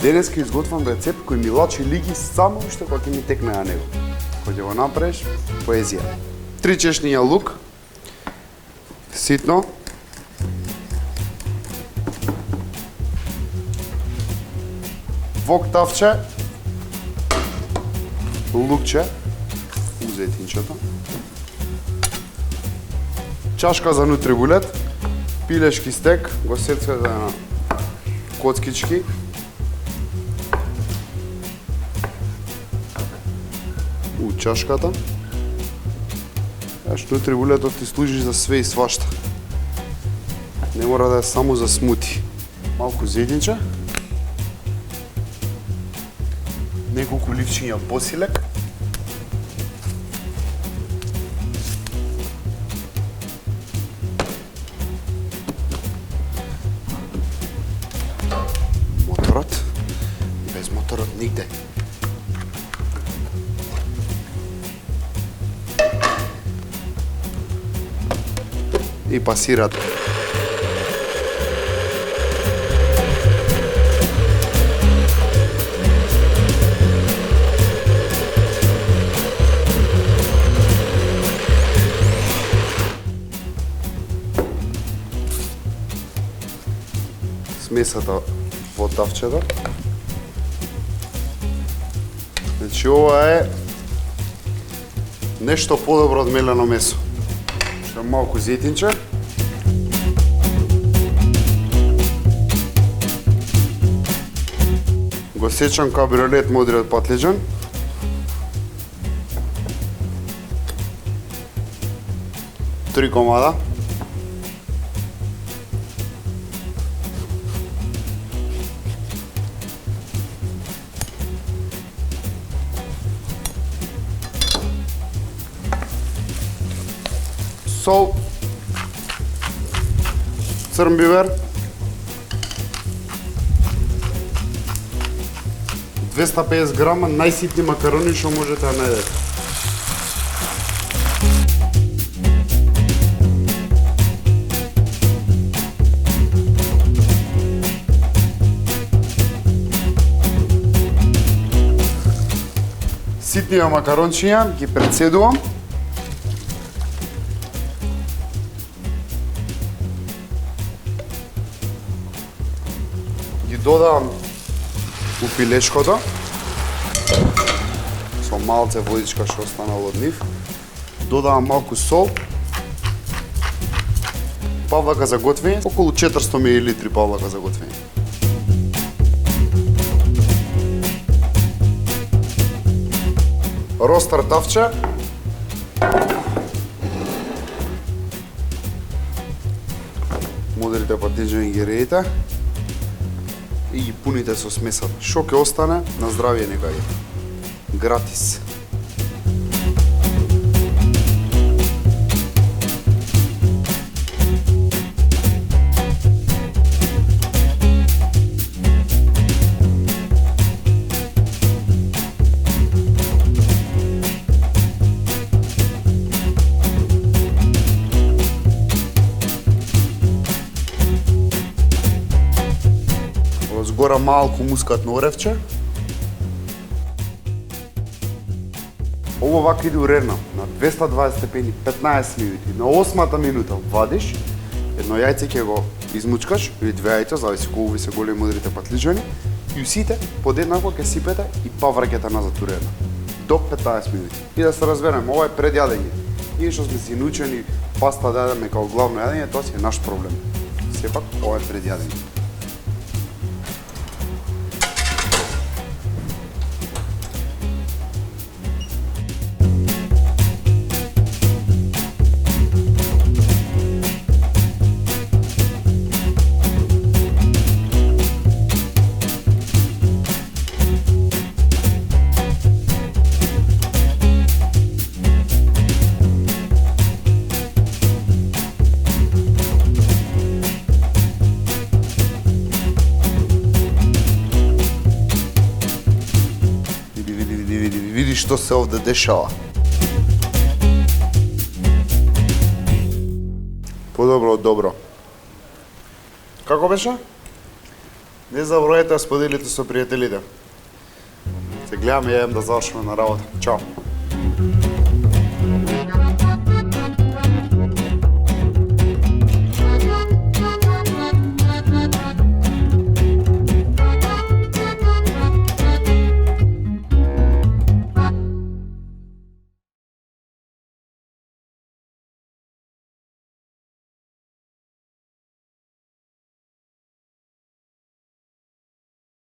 Денес ќе изготвам рецепт кој ми лачи лиги само уште кога ќе ми текне на него. Кој ќе го направиш, поезија. 3 чешниња лук, ситно. Воктавче, лукче, узетинчето. Чашка за нутрибулет, пилешки стек, го сецкате на коцкички. У чашката. Нутрибулетот ти служи за све и свашта. Не мора да е само за смути. Малку зединче. Неколку ливчиња босилек. Моторот. Без моторот нигде. И пасират. Смесата во тавчето. Значи ова е нешто подобро од мелено месо. Што малку зетинче. Го сечам кабриолет модриот патлиџан. Три комада. Сол, црн бивер, 250 грама најситни макарони што можете да најдете. Ситнија макарончиња ги прецедувам. Додавам у пилешкото со малце водичка што останало од нив. Додавам малку сол. Павлака за готвење, околу 400 мл павлака за готвење. Ростар тавче. Мудрите патлиџани ги реите и ги пуните со смесата. Шо ќе остане, на здравје нека е. Гратис. Згора малку мускатно оревче. Ово вака иде уредно, на 220 степени 15 минути. На 8-та минута вадиш, едно јајце ќе го измучкаш, или две јајца, зависи колку ви се големи мудрите патлиџани, и усите подеднакво ќе сипете и повраќате назад уредно. До 15 минути. И да се разберем, ова е предјадење. Ние што сме си научени паста да јадеме како главно јадење, тоа си е наш проблем. Сепак, ова е предјадење. Види што се овде дешава. Подобро од добро. Како беше? Не заборавајте да споделите со пријателите. Се гледаме, јадем да завршиме на работа. Чао!